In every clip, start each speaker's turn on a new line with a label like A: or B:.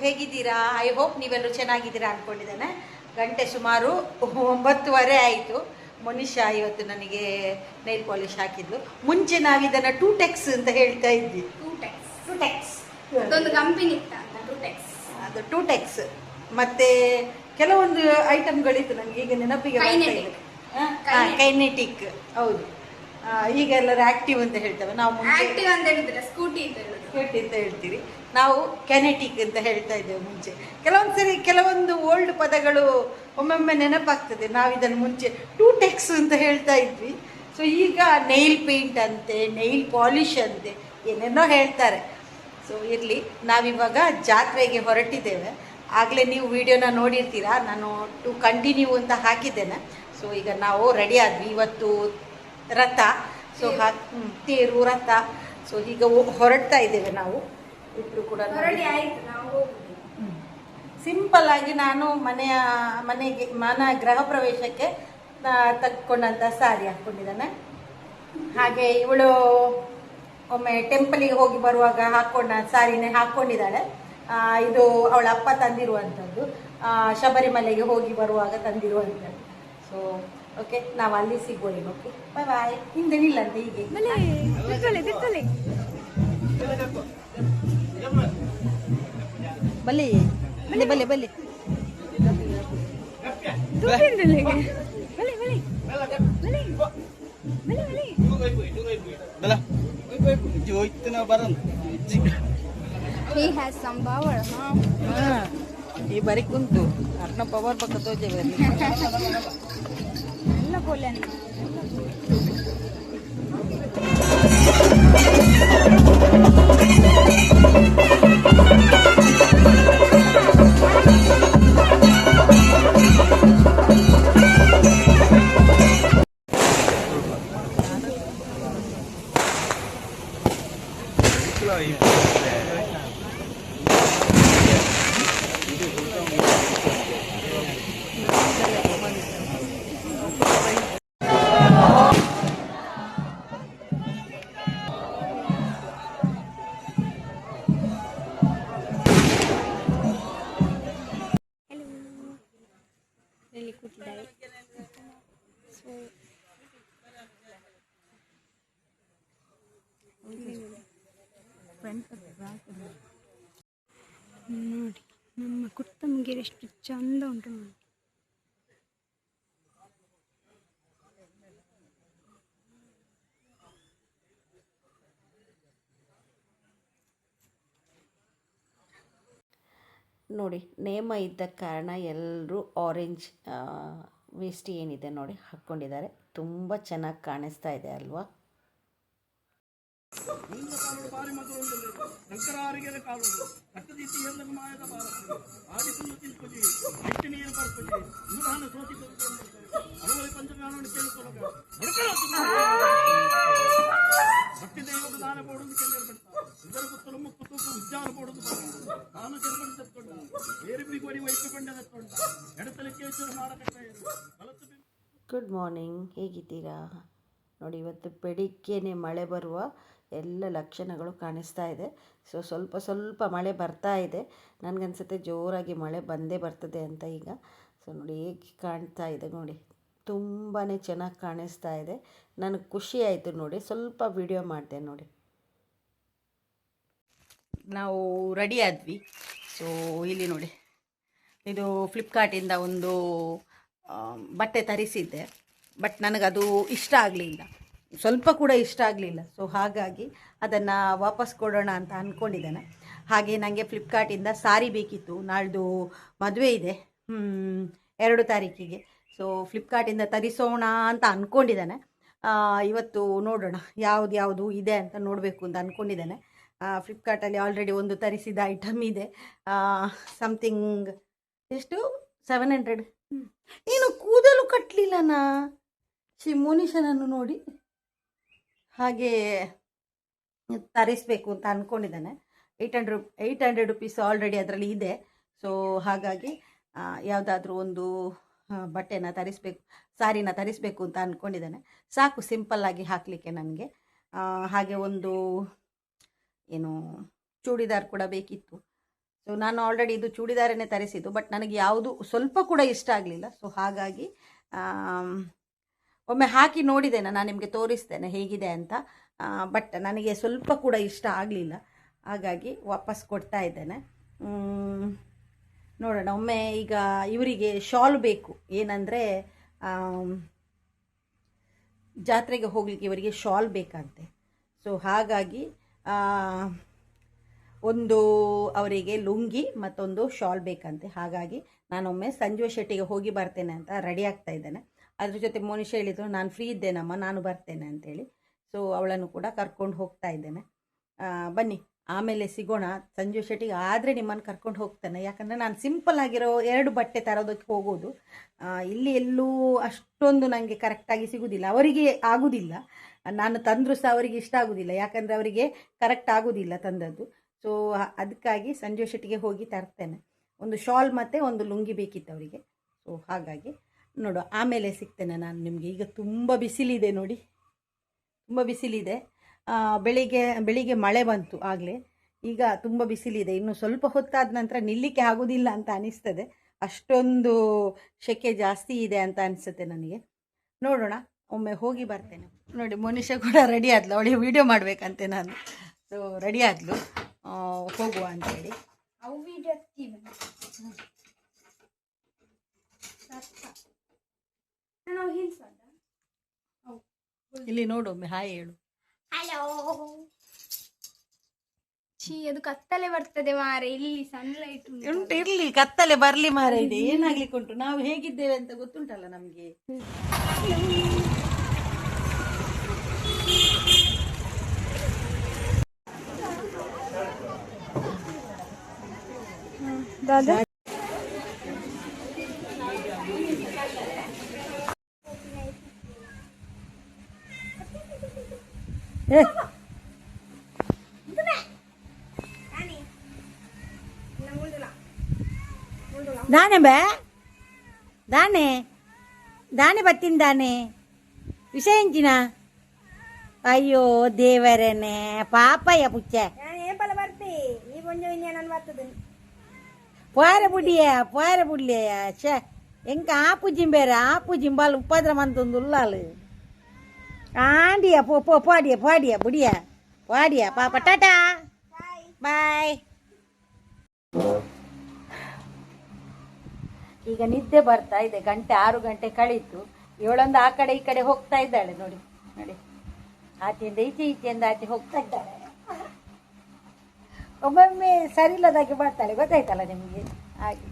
A: ಹೇಗಿದ್ದೀರಾ? I hope ನೀವೆಲ್ಲರೂ ಚೆನ್ನಾಗಿದ್ದೀರಾ ಅಂದ್ಕೊಂಡಿದ್ದೇನೆ. ಗಂಟೆ ಸುಮಾರು 9:30 ಆಯಿತು. ಮನುಷ್ಯ ಇವತ್ತು ನನಗೆ ನೈಲ್ ಪಾಲಿಶ್ ಹಾಕಿದ್ಲು. ಮುಂಚೆ ನಾವಿದನ್ನು ಟೂಟೆಕ್ಸ್ ಅಂತ ಹೇಳ್ತಾ ಇದ್ವಿ. ಟೂಟೆಕ್ಸ್
B: ಅದೊಂದು ಕಂಪನಿ
A: ಅದು ಟೂಟೆಕ್ಸ್. ಮತ್ತೆ ಕೆಲವೊಂದು ಐಟಮ್ಗಳಿತ್ತು ನನಗೆ ಈಗ ನೆನಪಿಗೆ ಕೈನೆಟಿಕ್. ಹೌದು, ಈಗ ಎಲ್ಲರೂ ಆಕ್ಟಿವ್ ಅಂತ ಹೇಳ್ತೇವೆ. ನಾವು
B: ಆಕ್ಟಿವ್ ಅಂತ ಹೇಳಿದ್ರೆ ಸ್ಕೂಟಿ
A: ಅಂತ ಹೇಳ್ತೀವಿ. ನಾವು ಕೆನೆಟಿಕ್ ಅಂತ ಹೇಳ್ತಾ ಇದ್ದೇವೆ ಮುಂಚೆ. ಕೆಲವೊಂದು ಸರಿ ಕೆಲವೊಂದು ಓಲ್ಡ್ ಪದಗಳು ಒಮ್ಮೊಮ್ಮೆ ನೆನಪಾಗ್ತದೆ. ನಾವು ಇದನ್ನು ಮುಂಚೆ ಟೂಟೆಕ್ಸ್ ಅಂತ ಹೇಳ್ತಾ ಇದ್ವಿ. ಸೊ ಈಗ ನೈಲ್ ಪೇಂಟ್ ಅಂತೆ, ನೈಲ್ ಪಾಲಿಶ್ ಅಂತೆ, ಏನೇನೋ ಹೇಳ್ತಾರೆ. ಸೊ ಇರಲಿ, ನಾವಿವಾಗ ಜಾತ್ರೆಗೆ ಹೊರಟಿದ್ದೇವೆ. ಆಗಲೇ ನೀವು ವಿಡಿಯೋನ ನೋಡಿರ್ತೀರಾ, ನಾನು ಟು ಕಂಟಿನ್ಯೂ ಅಂತ ಹಾಕಿದ್ದೇನೆ. ಸೊ ಈಗ ನಾವು ರೆಡಿ ಆದ್ವಿ. ಇವತ್ತು ರಥ, ಸೊ ತೇರು ರಥ. ಸೊ ಈಗ ಹೊರಡ್ತಾ ಇದ್ದೇವೆ ನಾವು ಇಬ್ಬರು ಕೂಡ. ಸಿಂಪಲ್ ಆಗಿ ನಾನು ಮನೆ ಗೃಹ ಪ್ರವೇಶಕ್ಕೆ ತೆಗೆದುಕೊಂಡಂಥ ಸಾರಿ ಹಾಕ್ಕೊಂಡಿದ್ದಾನೆ. ಹಾಗೆ ಇವಳು ಒಮ್ಮೆ ಟೆಂಪಲಿಗೆ ಹೋಗಿ ಬರುವಾಗ ಹಾಕ್ಕೊಂಡ ಸಾರಿನೇ ಹಾಕ್ಕೊಂಡಿದ್ದಾಳೆ. ಇದು ಅವಳ ಅಪ್ಪ ತಂದಿರುವಂಥದ್ದು, ಶಬರಿಮಲೆಗೆ ಹೋಗಿ ಬರುವಾಗ ತಂದಿರುವಂಥದ್ದು. ಸೊ ಓಕೆ, ನಾವು ಅಲ್ಲಿ ಸಿಗೋಣ. ಓಕೆ, ಬಾಯ್ ಬಾಯ್. ಹಿಂದೆ ನಿಲ್ಲಂತೆ ಹೀಗೆ ಬಲ್ಲಿ ಬಲ್ಲಿ ಬಲ್ಲಿ ಬಲ್ಲಿ
B: He has some power, huh?
A: ಈ ಬರೀ ಕುಂತು ಅರ್ನ ಪವರ್ ಪಕ್ಕ ತೋಜೇವೆ
B: ಎಲ್ಲ ಬೋಲೆ ಕೂತಿದ್ದಾರೆ. ಸೊ ನೋಡಿ ನಮ್ಮ ಕುರ್ತಮಗಿರಿ ಎಷ್ಟು ಚಂದ ಉಂಟು ನೋಡಿ.
A: ನೋಡಿ, ನೇಮ ಇದ್ದ ಕಾರಣ ಎಲ್ಲರೂ ಆರೆಂಜ್ ವೇಸ್ಟಿ ಏನಿದೆ ನೋಡಿ ಹಾಕ್ಕೊಂಡಿದ್ದಾರೆ. ತುಂಬ ಚೆನ್ನಾಗಿ ಕಾಣಿಸ್ತಾ ಇದೆ ಅಲ್ವಾ? ಗುಡ್ ಮಾರ್ನಿಂಗ್, ಹೇಗಿದ್ದೀರಾ? ನೋಡಿ, ಇವತ್ತು ಬೆಳಿಗ್ಗೆನೆ ಮಳೆ ಬರುವ ಎಲ್ಲ ಲಕ್ಷಣಗಳು ಕಾಣಿಸ್ತಾ ಇದೆ. ಸೊ ಸ್ವಲ್ಪ ಸ್ವಲ್ಪ ಮಳೆ ಬರ್ತಾ ಇದೆ. ನನಗನ್ಸುತ್ತೆ ಜೋರಾಗಿ ಮಳೆ ಬಂದೇ ಬರ್ತದೆ ಅಂತ ಈಗ. ಸೊ ನೋಡಿ ಹೇಗೆ ಕಾಣ್ತಾ ಇದೆ ನೋಡಿ, ತುಂಬಾ ಚೆನ್ನಾಗಿ ಕಾಣಿಸ್ತಾ ಇದೆ. ನನಗೆ ಖುಷಿ ಆಯಿತು ನೋಡಿ, ಸ್ವಲ್ಪ ವಿಡಿಯೋ ಮಾಡಿದೆ ನೋಡಿ. ನಾವು ರೆಡಿ ಆದ್ವಿ. ಸೊ ಇಲ್ಲಿ ನೋಡಿ, ಇದು ಫ್ಲಿಪ್ಕಾರ್ಟಿಂದ ಒಂದು ಬಟ್ಟೆ ತರಿಸಿದ್ದೆ. ಬಟ್ ನನಗದು ಇಷ್ಟ ಆಗಲಿಲ್ಲ, ಸ್ವಲ್ಪ ಕೂಡ ಇಷ್ಟ ಆಗಲಿಲ್ಲ. ಸೊ ಹಾಗಾಗಿ ಅದನ್ನು ವಾಪಸ್ ಕೊಡೋಣ ಅಂತ ಅಂದ್ಕೊಂಡಿದ್ದೇನೆ. ಹಾಗೆ ನನಗೆ ಫ್ಲಿಪ್ಕಾರ್ಟಿಂದ ಸಾರಿ ಬೇಕಿತ್ತು. ನಾಳ್ದು ಮದುವೆ ಇದೆ 2 ತಾರೀಕಿಗೆ. ಸೊ ಫ್ಲಿಪ್ಕಾರ್ಟಿಂದ ತರಿಸೋಣ ಅಂತ ಅಂದ್ಕೊಂಡಿದ್ದೇನೆ. ಇವತ್ತು ನೋಡೋಣ ಯಾವುದು ಇದೆ ಅಂತ ನೋಡಬೇಕು ಅಂತ ಅಂದ್ಕೊಂಡಿದ್ದೇನೆ. ಫ್ಲಿಪ್ಕಾರ್ಟಲ್ಲಿ ಆಲ್ರೆಡಿ ಒಂದು ತರಿಸಿದ ಐಟಮ್ ಇದೆ. ಸಮಥಿಂಗ್ ಎಷ್ಟು 700. ನೀನು ಕೂದಲು ಕಟ್ಟಲಿಲ್ಲನಾ? ಮೋನಿಶನನ್ನು ನೋಡಿ ಹಾಗೆ ತರಿಸಬೇಕು ಅಂತ ಅಂದ್ಕೊಂಡಿದ್ದಾನೆ. 800 ರುಪೀಸ್ ಆಲ್ರೆಡಿ ಅದರಲ್ಲಿ ಇದೆ. ಸೊ ಹಾಗಾಗಿ ಯಾವುದಾದ್ರೂ ಒಂದು ಬಟ್ಟೆನ ತರಿಸಬೇಕು, ಸಾರಿನ ತರಿಸಬೇಕು ಅಂತ ಅಂದ್ಕೊಂಡಿದ್ದಾನೆ. ಸಾಕು ಸಿಂಪಲ್ಲಾಗಿ ಹಾಕಲಿಕ್ಕೆ ನನಗೆ. ಹಾಗೆ ಒಂದು ಏನು ಚೂಡಿದಾರ್ ಕೂಡ ಬೇಕಿತ್ತು. ಸೊ ನಾನು ಆಲ್ರೆಡಿ ಇದು ಚೂಡಿದಾರನ್ನೇ ತರಿಸಿದ್ದು, ಬಟ್ ನನಗೆ ಯಾವುದು ಸ್ವಲ್ಪ ಕೂಡ ಇಷ್ಟ ಆಗಲಿಲ್ಲ. ಸೊ ಹಾಗಾಗಿ ಒಮ್ಮೆ ಹಾಕಿ ನೋಡಿದ್ದೇನೆ, ನಾನು ನಿಮಗೆ ತೋರಿಸ್ತೇನೆ ಹೇಗಿದೆ ಅಂತ. ಬಟ್ ನನಗೆ ಸ್ವಲ್ಪ ಕೂಡ ಇಷ್ಟ ಆಗಲಿಲ್ಲ, ಹಾಗಾಗಿ ವಾಪಸ್ ಕೊಡ್ತಾ ಇದ್ದೇನೆ. ನೋಡೋಣ ಒಮ್ಮೆ. ಈಗ ಇವರಿಗೆ ಶಾಲ್ ಬೇಕು, ಏನಂದರೆ ಜಾತ್ರೆಗೆ ಹೋಗಲಿಕ್ಕೆ ಇವರಿಗೆ ಶಾಲ್ ಬೇಕಂತೆ. ಸೊ ಹಾಗಾಗಿ ಒಂದು ಅವರಿಗೆ ಲುಂಗಿ ಮತ್ತೊಂದು ಶಾಲ್ ಬೇಕಂತೆ. ಹಾಗಾಗಿ ನಾನೊಮ್ಮೆ ಸಂಜು ಶೆಟ್ಟಿಗೆ ಹೋಗಿ ಬರ್ತೇನೆ ಅಂತ ರೆಡಿ ಆಗ್ತಾ ಇದ್ದೇನೆ. ಅದ್ರ ಜೊತೆ ಮೋನಿಶಾ ಹೇಳಿದ್ರು ನಾನು ಫ್ರೀ ಇದ್ದೇನಮ್ಮ, ನಾನು ಬರ್ತೇನೆ ಅಂತೇಳಿ. ಸೊ ಅವಳನ್ನು ಕೂಡ ಕರ್ಕೊಂಡು ಹೋಗ್ತಾ ಇದ್ದೇನೆ. ಬನ್ನಿ ಆಮೇಲೆ ಸಿಗೋಣ. ಸಂಜು ಶೆಟ್ಟಿಗೆ ಆದರೆ ನಿಮ್ಮನ್ನು ಕರ್ಕೊಂಡು ಹೋಗ್ತೇನೆ, ಯಾಕಂದರೆ ನಾನು ಸಿಂಪಲ್ ಆಗಿರೋ 2 ಬಟ್ಟೆ ತರೋದಕ್ಕೆ ಹೋಗೋದು. ಇಲ್ಲಿ ಎಲ್ಲೂ ಅಷ್ಟೊಂದು ನನಗೆ ಕರೆಕ್ಟಾಗಿ ಸಿಗೋದಿಲ್ಲ, ಅವರಿಗೆ ಆಗೋದಿಲ್ಲ. ನಾನು ತಂದರೂ ಸಹ ಅವರಿಗೆ ಇಷ್ಟ ಆಗೋದಿಲ್ಲ, ಯಾಕಂದರೆ ಅವರಿಗೆ ಕರೆಕ್ಟ್ ಆಗೋದಿಲ್ಲ ತಂದದ್ದು. ಸೊ ಅದಕ್ಕಾಗಿ ಸಂಜು ಶೆಟ್ಟಿಗೆ ಹೋಗಿ ತರ್ತೇನೆ. ಒಂದು ಶಾಲ್ ಮತ್ತು ಒಂದು ಲುಂಗಿ ಬೇಕಿತ್ತು ಅವರಿಗೆ. ಸೊ ಹಾಗಾಗಿ ನೋಡು ಆಮೇಲೆ ಸಿಗ್ತೇನೆ ನಾನು ನಿಮಗೆ. ಈಗ ತುಂಬ ಬಿಸಿಲಿದೆ ನೋಡಿ, ತುಂಬ ಬಿಸಿಲಿದೆ. ಬೆಳಿಗ್ಗೆ ಮಳೆ ಬಂತು ಆಗಲೇ, ಈಗ ತುಂಬ ಬಿಸಿಲಿದೆ. ಇನ್ನು ಸ್ವಲ್ಪ ಹೊತ್ತಾದ ನಂತರ ನಿಲ್ಲಿಕ್ಕೆ ಆಗೋದಿಲ್ಲ ಅಂತ ಅನಿಸ್ತದೆ, ಅಷ್ಟೊಂದು ಸೆಕೆ ಜಾಸ್ತಿ ಇದೆ ಅಂತ ಅನಿಸುತ್ತೆ ನನಗೆ. ನೋಡೋಣ, ಒಮ್ಮೆ ಹೋಗಿ ಬರ್ತೇನೆ. ನೋಡಿ ಮೋನಿಶಾ ಕೂಡ ರೆಡಿ ಆದ್ಲು, ಅವಳಿಗೆ ವಿಡಿಯೋ ಮಾಡಬೇಕಂತೆ ನಾನು. ಸೊ ರೆಡಿ ಆದ್ಲು, ಹೋಗುವ ಅಂತೇಳಿ. ಇಲ್ಲಿ ನೋಡು, ಒಮ್ಮೆ ಹಾಯ್ ಹೇಳು.
B: ಹಲೋ. ಅದು ಕತ್ತಲೆ ಬರ್ತದೆ ಮಾರೆ, ಇಲ್ಲಿ ಸನ್ಲೈಟ್
A: ಉಂಟು. ಇರ್ಲಿ, ಕತ್ತಲೆ ಬರ್ಲಿ ಮಾರ, ಇದೆ ಏನಾಗ್ಲಿಕ್ಕೆ ಉಂಟು. ನಾವು ಹೇಗಿದ್ದೇವೆ ಅಂತ ಗೊತ್ತುಂಟಲ್ಲ ನಮ್ಗೆ.
B: ದಾದಾ
A: ದಾನೆ ಬೇ ದಾನೆ ದಾನೆ ಬತ್ತಿನ ದಾನೆ ವಿಷಯ ಎಂಚಿನ. ಅಯ್ಯೋ ದೇವರೇನೆ ಪಾಪಯ್ಯ ಪುಚ್ಚೆ పోయర బుడ్డియ చే ఇంకా ఆపు జింబేరా ఆపు జింబాలు ఉపద్రం అంతుంది ఉల్లాలు ఆండియా పో పాడియా బుడియా పాడియా పాప టాటా ಬಾಯ್. ಈಗ ನಿದ್ದೆ ಬರ್ತಾ ಇದೆ, 6 ಗಂಟೆ ಕಳೀತು. ಇವಳೊಂದು ಆ ಕಡೆ ಈ ಕಡೆ ಹೋಗ್ತಾ ಇದ್ದಾಳೆ ನೋಡಿ ನೋಡಿ, ಆಚೆಯಿಂದ ಈಚೆಯಿಂದ ಆಚೆ ಹೋಗ್ತಾ ಇದ್ದಾಳೆ. ಒಮ್ಮೊಮ್ಮೆ ಸರಿ ಇಲ್ಲದಾಗೆ ಮಾಡ್ತಾಳೆ, ಗೊತ್ತಾಯ್ತಲ್ಲ ನಿಮಗೆ. ಹಾಗೆ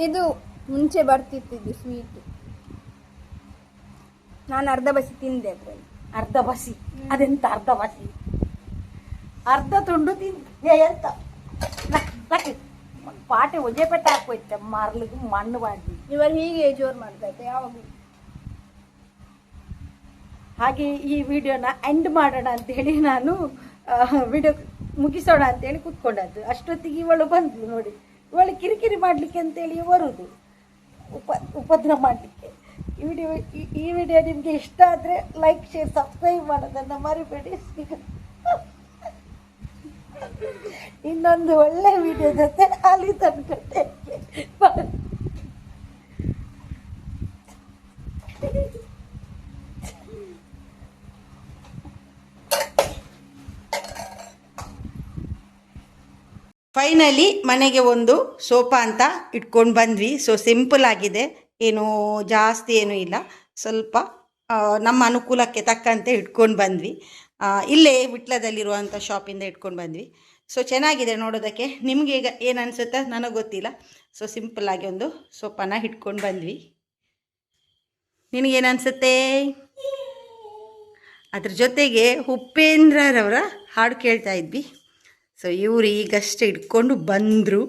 B: ಇದು ಮುಂಚೆ ಬರ್ತಿತ್ತು ಸ್ವೀಟ್, ನಾನು ಅರ್ಧ ಬಸಿ ತಿಂದೆ. ಅದರಲ್ಲಿ
A: ಅರ್ಧ ಬಸಿ? ಅದೆಂತ ಅರ್ಧ ಬಸಿ? ಅರ್ಧ ತುಂಡು ತಿಂದೆ ಎಂತ? ಪಾಟೆ ಒಜೆ ಪೆಟ್ಟ ಹಾಕೋಯ್ತ ಮಾರ್ಲಿಕ್ಕೆ ಮಣ್ಣು ಮಾಡಿ.
B: ಇವರು ಹೀಗೆ ಜೋರು ಮಾಡ್ತಾ ಇದ್ದೆ ಯಾವಾಗ.
A: ಹಾಗೆ ಈ ವಿಡಿಯೋನ ಎಂಡ್ ಮಾಡೋಣ ಅಂತೇಳಿ ನಾನು ವಿಡಿಯೋ ಮುಗಿಸೋಣ ಅಂತೇಳಿ ಕೂತ್ಕೊಂಡದ್ದು. ಅಷ್ಟೊತ್ತಿಗೆ ಇವಳು ಬಂದ್ಲು ನೋಡಿ. ಇವಳು ಕಿರಿಕಿರಿ ಮಾಡಲಿಕ್ಕೆ ಅಂತೇಳಿ ಬರುವುದು, ಉಪದ್ರ ಮಾಡಲಿಕ್ಕೆ. ಈ ವಿಡಿಯೋ ನಿಮಗೆ ಇಷ್ಟ ಆದರೆ ಲೈಕ್, ಶೇರ್, ಸಬ್ಸ್ಕ್ರೈಬ್ ಮಾಡೋದನ್ನು ಮರಿಬೇಡಿ. ಇನ್ನೊಂದು ಒಳ್ಳೆ ವಿಡಿಯೋ ಜೊತೆ ಅಲ್ಲಿ ತನಕ ಫೈನಲಿ ಮನೆಗೆ ಒಂದು ಸೋಫಾ ಅಂತ ಇಟ್ಕೊಂಡು ಬಂದ್ವಿ. ಸೊ ಸಿಂಪಲ್ ಆಗಿದೆ, ಏನು ಜಾಸ್ತಿ ಏನೂ ಇಲ್ಲ, ಸ್ವಲ್ಪ ನಮ್ಮ ಅನುಕೂಲಕ್ಕೆ ತಕ್ಕಂತೆ ಇಟ್ಕೊಂಡು ಬಂದ್ವಿ. ಇಲ್ಲೇ ವಿಟ್ಲದಲ್ಲಿರುವಂಥ ಶಾಪಿಂದ ಇಟ್ಕೊಂಡು ಬಂದ್ವಿ. ಸೊ ಚೆನ್ನಾಗಿದೆ ನೋಡೋದಕ್ಕೆ. ನಿಮಗೆ ಈಗ ಏನು ಅನಿಸುತ್ತೆ ನನಗೆ ಗೊತ್ತಿಲ್ಲ. ಸೊ ಸಿಂಪಲ್ಲಾಗಿ ಒಂದು ಸೋಫಾನ ಇಟ್ಕೊಂಡು ಬಂದ್ವಿ. ನಿನಗೇನು ಅನಿಸುತ್ತೆ? ಅದ್ರ ಜೊತೆಗೆ ಉಪೇಂದ್ರರವರ ಹಾಡು ಕೇಳ್ತಾ ಇದ್ವಿ. ಸೊ ಇವರು ಈಗಷ್ಟೇ ಇಟ್ಕೊಂಡು ಬಂದರು.